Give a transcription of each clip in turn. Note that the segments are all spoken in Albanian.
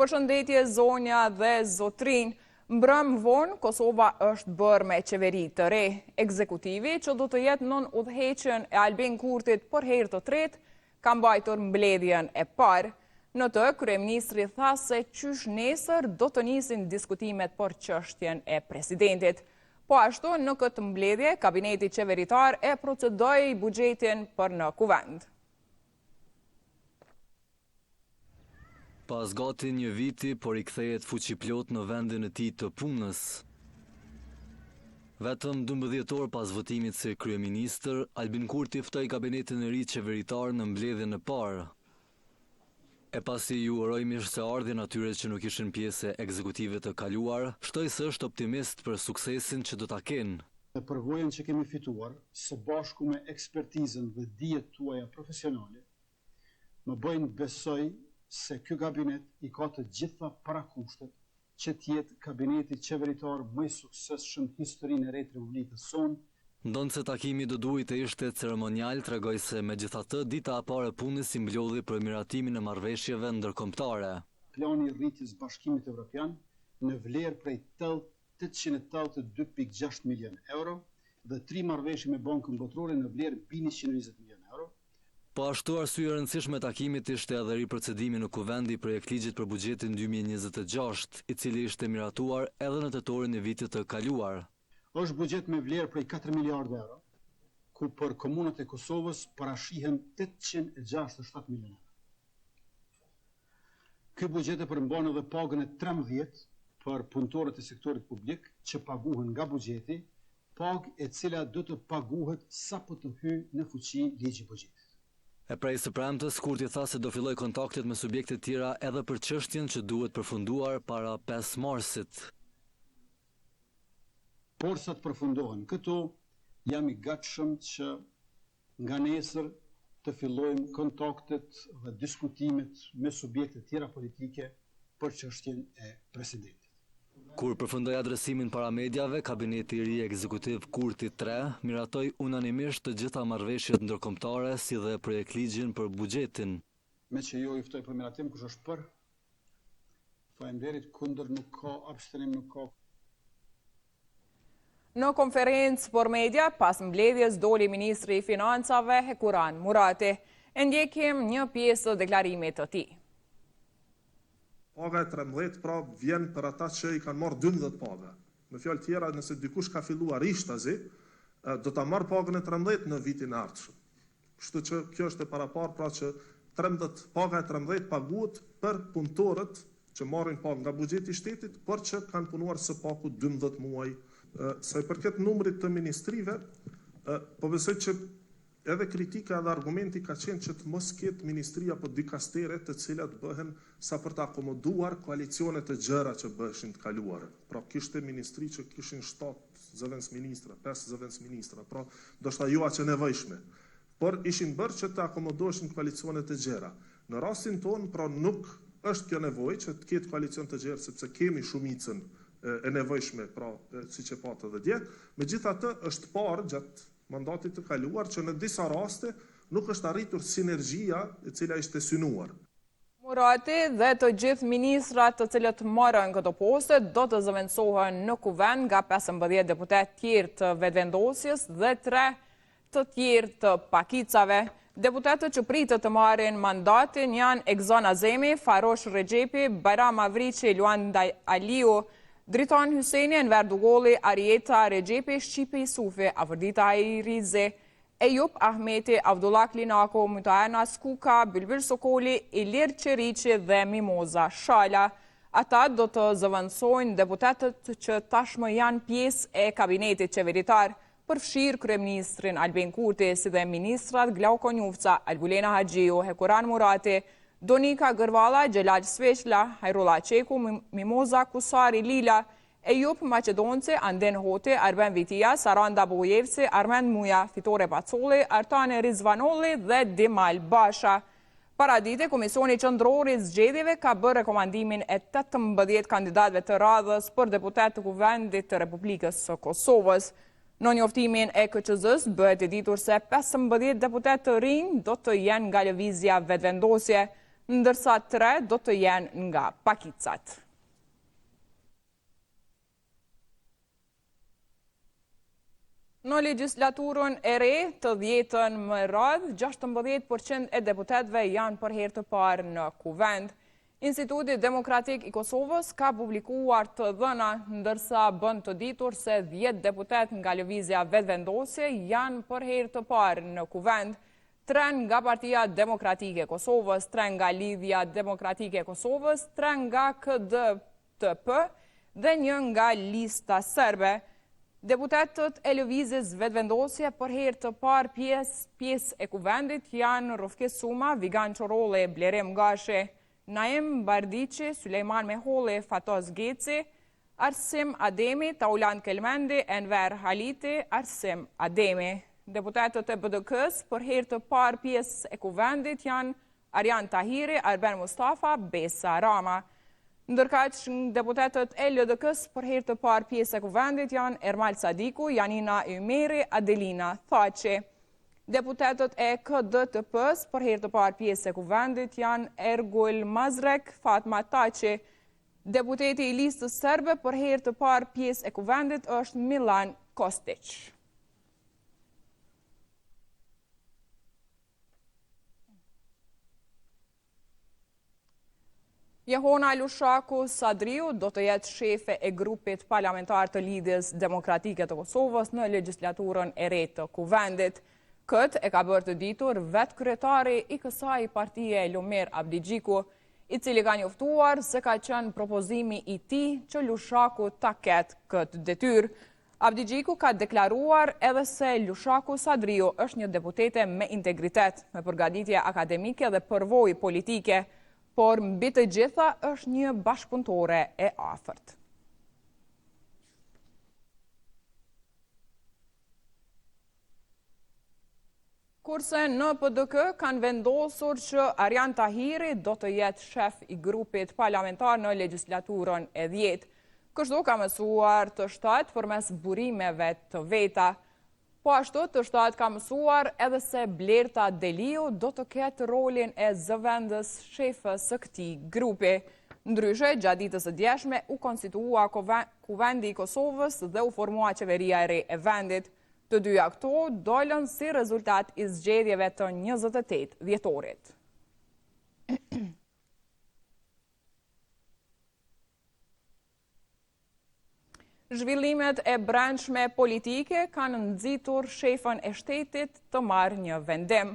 Përshëndetje zonja dhe zotrin. Mbrëm vonë, Kosova është bërë me qeveri të re. Ekzekutivi që do të jetë nën udhëheqjen e Albin Kurtit për herë të tretë, ka mbajtur mbledhjen e parë. Në të, kryeministri tha se qysh nesër do të nisin diskutimet për çështjen e presidentit. Po ashtu, në këtë mbledhje, kabineti qeveritar e procedoi buxhetin për në kuvend. Pas gati një viti, por i kthehet fuqiplot në vendin e tij të punës. Vetëm 12 orë pas votimit si kryeministër, Albin Kurti ftoi kabinetin e ri qeveritar në mbledhjen e parë. E pasi ju uroi mirëseardhjen atyre që nuk ishin pjesë e ekzekutive të kaluar, shtoi se është optimist për suksesin që do ta kenë. Dhe përvojën që kemi fituar, së bashku me ekspertizën dhe dijet tuaja profesionale, më bëjnë besoj se ky kabinet i ka të gjitha parakushtet që t'jetë kabineti qeveritar më i suksesshëm në historinë e re të Republikës sonë. Ndonë se takimi do duhet të ishte ceremonial, tregoi se megjithatë dita e parë e punës i mblodhi për miratimin e marrëveshjeve ndërkombëtare. Plani i rritjes Bashkimit Evropian në vlerë prej 882.6 milion euro dhe 3 marrëveshje me Bankën Botërore në vlerë mbi 120 milion euro. Po ashtu arsye e rëndësishme e takimit ishte edhe riprocedimi në kuvendi i projektligjit për buxhetin 2026, i cili ishte miratuar edhe në tetorin e vitit të kaluar. Është buxhet me vlerë prej 4 miliardë euro, ku për komunat e Kosovës parashihen 867 milion euro. Ky buxhet e përmban edhe pagën e 13 për punëtorët e sektorit publik që paguhen nga buxheti, pagë e cila do të paguhet sapo të hyjë në fuqi ligji i buxhetit. E prej së premtës, Kurti tha se do filloj kontaktet me subjekte tjera edhe për çështjen që duhet përfunduar para 5 marsit. Por sa të përfundohen këto, jam i gatshëm që nga nesër të fillojmë kontaktet dhe diskutimet me subjekte tjera politike për çështjen e presidentit. Kur përfundoi adresimin para mediave, kabineti i ri ekzekutiv Kurti 3 miratoi unanimisht të gjitha marrëveshjet ndërkombëtare si dhe projektligjin për buxhetin. Me që jo i ftoj për miratim, kush është për? Faleminderit, kundër nuk ka, abstenim nuk ka. Në konferencë për media, pas mbledhjes doli ministri i financave Hekuran Murati. E ndjekim një pjesë të deklarimit të tij. Paga e 13 pra vjen për ata që i kanë marrë 12 paga. Me fjalë tjera, nëse dikush ka filluar ishtazi, do ta marrë pagën e 13 në vitin e ardhshëm. Kështu që kjo është e paraparë, pra që paga e 13 paguhet për punëtorët që marrin pagë nga buxheti i shtetit, por që kanë punuar së paku 12 muaj. Sa i përket numrit të ministrive, po besoj që edhe kritika dhe argumenti ka qenë që të mos ketë ministri apo dikastere të cilat bëhen sa për të akomoduar koalicione të gjëra që bëheshin të kaluara. Pra kishte ministri që kishin 7 zëvendësministra, 5 zëvendësministra, pra ndoshta jo aq e nevojshme. Por ishin bërë që të akomodoheshin koalicione të gjëra. Në rastin tonë, pra nuk është kjo nevojë që të ketë koalicion të gjerë sepse kemi shumicën e nevojshme, pra siç e patë edhe dje. Megjithatë është parë gjatë mandatit të kaluar që në disa raste nuk është arritur sinergjia e cila ishte synuar. Murati dhe të gjithë ministrat të cilët marrën këto poste do të zëvendësohen në kuvend nga 15 deputet tjerë të vetëvendosjes dhe 3 të tjerë të pakicave. Deputetët që pritet të marrin mandatin janë Egzon Azemi, Farosh Rexhepi, Bajram Avriqi, Luanda Aliu, Dritan Hyseni, Enver Dugolli, Arieta Rexhepi, Shqipe Isufi, Afrodita Airize, Ejup Ahmeti, Avdullah Klinako, Mutaena Skuka, Bylbyl Sokoli, Ilir Qeriqi dhe Mimoza Shala. Ata do të zëvendësojnë deputetët që tashmë janë pjesë e kabinetit qeveritar, përfshirë kryeministrin Albin Kurti, si dhe ministrat Glauko Njufca, Albulena Haxhiu, Hekuran Murati, Donika Gërvala, Gjelal Sveçla, Hajrullah Qeku, Mimoza Kusari Lila, Ejup Maqedonci, Anden Hoti, Arben Vitia, Saranda Bojevci, Armend Muja, Fitore Pacolli, Artane Rizvanolli dhe Dimal Basha. Paradite, Komisioni Qendror i Zgjedhjeve ka bërë rekomandimin e 18 kandidatëve të radhës për deputet të kuvendit të Republikës së Kosovës. Në njoftimin e KQZ-s bëhet e ditur se 15 deputet të rinj do të jenë nga lëvizja vetëvendosje. ndërsa 3 do të jenë nga pakicat. Në legjislaturën e re të 10-ën më radh, 16% e deputetëve janë për herë të parë në kuvend. Instituti Demokratik i Kosovës ka publikuar të dhëna, ndërsa bën të ditur se 10 deputet nga lëvizja vetëvendosje janë për herë të parë në kuvend. 3 nga Partia Demokratike e Kosovës, 3 nga Lidhja Demokratike e Kosovës, 3 nga KDTP dhe 1 nga Lista Serbe. Deputetët e lëvizjes vetëvendosje për herë të parë pjesë e kuvendit janë Rofkes Suma, Vigan Çorolli, Blerim Gashi, Naim Bardiqi, Sulejman Meholli, Fatoz Geci, Arsim Ademi, Taulan Kelmendi, Enver Haliti, Arsim Ademi. Deputetët e BDK-s për herë të parë pjesë e kuvendit janë Arjan Tahiri, Arben Mustafa, Besa Rama. Ndërkaq deputetët e LDK-s për herë të parë pjesë e kuvendit janë Ermal Sadiku, Janina Ymeri, Adelina Thaçi. Deputetët e KDTP-s për herë të parë pjesë e kuvendit janë Ergul Mazrek, Fatma Taçi. Deputeti i Listës Serbe për herë të parë pjesë e kuvendit është Milan Kostić. Jehona Lushaku Sadriu do të jetë shefe e grupit parlamentar të Lidhjes Demokratike të Kosovës në legjislaturën e re të kuvendit. Këtë e ka bërë të ditur vetë kryetari i kësaj partie Lumir Abdigjiku, i cili ka njoftuar se ka qenë propozimi i tij që Lushaku ta ketë këtë detyrë. Abdigjiku ka deklaruar edhe se Lushaku Sadriu është një deputete me integritet, me përgatitje akademike dhe përvojë politike, por mbi të gjitha është një bashkëpunëtore e afërt. Kurse në PDK kanë vendosur që Arjan Tahiri do të jetë shef i grupit parlamentar në legjislaturën e 10. Kështu ka mësuar të shtatë përmes burimeve të veta. Po ashtu të shtatë ka mësuar edhe se Blerta Deliu do të ketë rolin e zëvendës shefës së këtij grupi. Ndryshe, gjatë ditës së djeshme u konstitua Kuvendi i Kosovës dhe u formua qeveria e re e vendit. Të dyja këto dolën si rezultat i zgjedhjeve të 28 dhjetorit. Zhvillimet e brendshme politike kanë nxitur shefën e shtetit të marrë një vendim.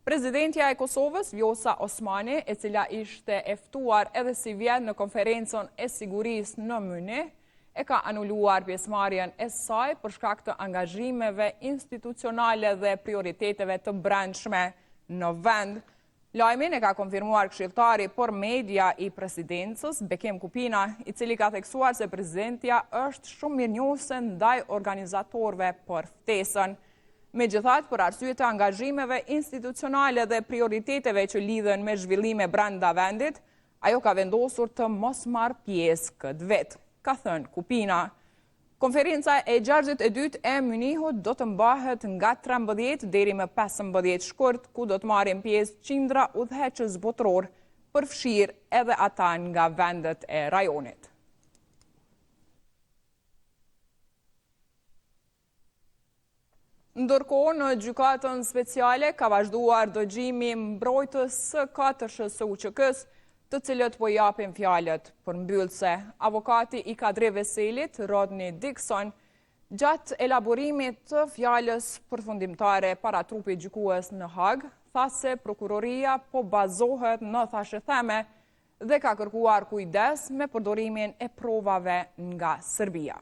Presidentja e Kosovës, Vjosa Osmani, e cila ishte e ftuar edhe si vjet në konferencën e sigurisë në Munich, e ka anuluar pjesëmarrjen e saj për shkak të angazhimeve institucionale dhe prioriteteve të brendshme në vend. Lajmin e ka konfirmuar këshilltari por media i presidencës, Bekim Kupina, i cili ka theksuar se presidentja është shumë mirënjohëse ndaj organizatorëve për ftesën. Megjithatë, për arsye të angazhimeve institucionale dhe prioriteteve që lidhen me zhvillime brenda vendit, ajo ka vendosur të mos marrë pjesë këtë vit, ka thënë Kupina. Konferenca e 62 e Munichut do të mbahet nga 13 deri më 15 shkurt, ku do të marrin pjesë qindra udhëheqës botëror, përfshirë edhe ata nga vendet e rajonit. Ndërkohë, në gjykatën speciale ka vazhduar dëgjimi mbrojtës së 4 së UÇK-s, të cilët po japin fjalët përmbyllëse. Avokati i Kadri Veselit, Rodney Dixon, gjatë elaborimit të fjalës përfundimtare para trupit gjykues në Hag, tha se prokuroria po bazohet në thashëtheme dhe ka kërkuar kujdes me përdorimin e provave nga Serbia.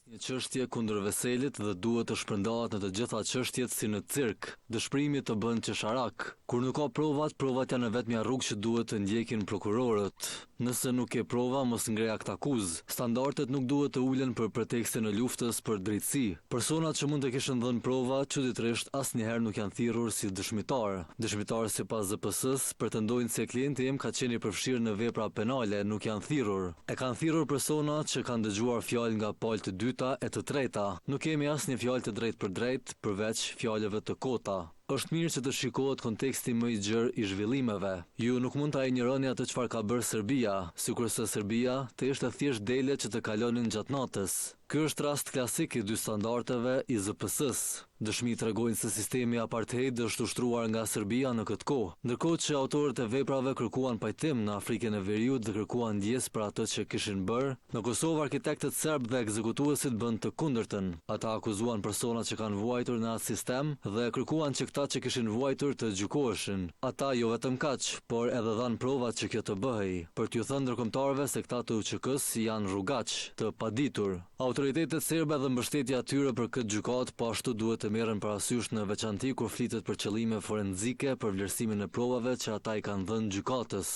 Një çështje kundër Veselit dhe duhet të shpërndahet në të gjitha çështjet si në cirk. Dëshprimi të bën qesharak. Kur nuk ka provat, provat janë vetmja rrugë që duhet të ndjekin prokurorët. Nëse nuk ke prova, mos ngrej akt akuz. Standardet nuk duhet të ulen për pretekstin e luftës për drejtësi. Personat që mund të kishin dhënë prova, çuditërisht asnjëherë nuk janë thirrur si dëshmitar. Dëshmitarë sipas ZPS-s pretendojnë se klienti im ka qenë i përfshirë në vepra penale, nuk janë thirrur. E kanë thirrur personat që kanë dëgjuar fjalë nga palë të dyta e të treta. Nuk kemi asnjë fjalë të drejtë për drejtë përveç fjalëve të kota. Është mirë që të shikohet konteksti më i gjerë i zhvillimeve. Ju nuk mund ta injoroni atë çfarë ka bërë Serbia, sikurse Serbia të ishte thjesht dele që të kalonin gjatë natës. Ky është rast klasik i dy standardeve i ZPS-s. Dëshmi tregojnë se sistemi apartheid është ushtruar nga Serbia në këtë kohë, ndërkohë që autorët e veprave kërkuan pajtim në Afrikën e Veriut dhe kërkuan ndjes për atë që kishin bërë. Në Kosovë arkitektet serb dhe ekzekutuesit bën të kundërtën. Ata akuzuan personat që kanë vuajtur në atë sistem dhe kërkuan që këta që kishin vuajtur të gjykoheshin. Ata jo vetëm kaq, por edhe dhanë provat që kjo të bëhej, për t'ju thënë ndërkombëtarëve se këta të UÇK-s janë rrugaç, të paditur. Autoritetet serbe dhe mbështetja atyre për këtë gjykat po ashtu duhet të merren parasysh në veçanti kur flitet për qëllime forenzike për vlerësimin e provave që ata i kanë dhënë gjykatës.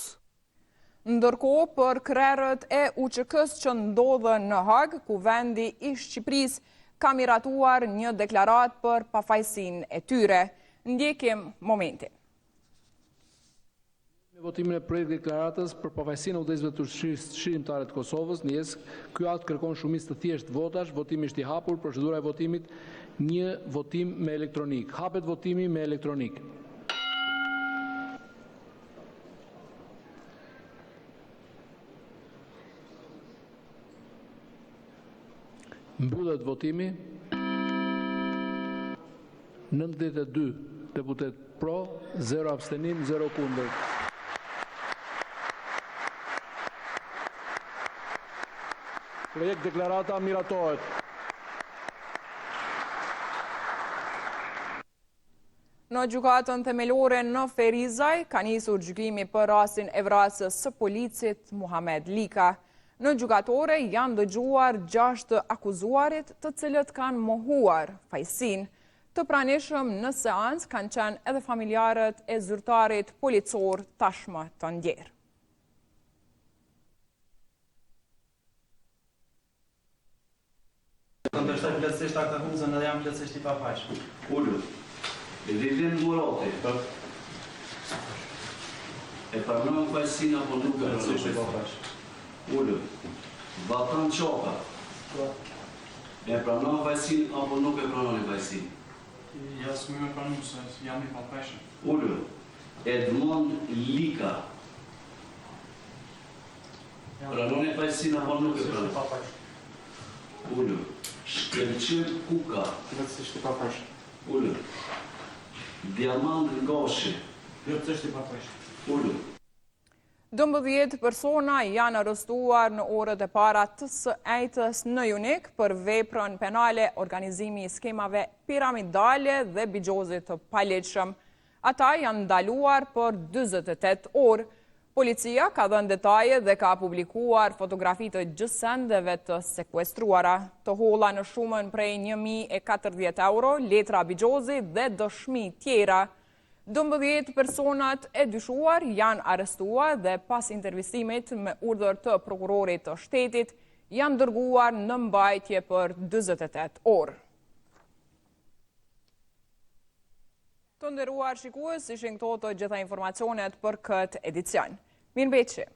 Ndërkohë, për krerët e UÇK-s që ndodhen në Hag, kuvendi i Shqipërisë ka miratuar një deklaratë për pafajësinë e tyre. Ndjekim momentin. Me votimin e projektit deklaratës për pafajësinë e udhëheqësve të shërimtare të Kosovës, ky akt kërkon shumicë të thjeshtë votash, votimi është i hapur, procedura e votimit një votim me elektronik. Hapet votimi me elektronik. Mbyllet votimi. 92 deputet pro, 0 abstenim, 0 kundër. Projekt deklarata miratohet. Në gjykatën themelore në Ferizaj ka nisur gjykimi për rastin e vrasjes së policit Muhamed Lika. Në gjykatore janë dëgjuar 6 akuzuarit të cilët kanë mohuar fajësinë. Të pranishëm në seancë kanë qenë edhe familjarët e zyrtarit policor tashmë të ndjerë. Kundërshtoj plotësisht akuzën edhe jam plotësisht i pafajshëm. Ullu, e Vivien Murati, e pranon fajësinë apo nuk e Plotësisht i pranon? pafajshëm. Ullu, Batan Qoka, e pranon fajësinë apo nuk e pranon fajësinë? Ja s'më me pranu se jam i pafajshëm. Ullu, Edmond Lika, pranon fajësinë apo nuk e Plotësisht i pranon? pafajshëm. Ullu, Shkëlqim Kuka, Plotësisht i pafajshëm. ullu, Diamant Ngoshi, Plotësisht i pafajshëm. ullu, 12 persona janë arrestuar në orët e para të së ejtës në Junik për veprën penale organizimi i skemave piramidale dhe bigjozit të paligjshëm. Ata janë ndaluar për 48 orë. Policia ka dhënë detaje dhe ka publikuar fotografi të gjësendeve të sekuestruara. Të holla në shumën prej 1.040 euro, letra bigjozi dhe dëshmi tjera. 12 personat e dyshuar janë arrestuar dhe pas intervistimit me urdhër të prokurorit të shtetit janë dërguar në mbajtje për 48 orë. Të nderuar shikues, ishin këto të gjitha informacionet për këtë edicion. Mirëmbëjtje.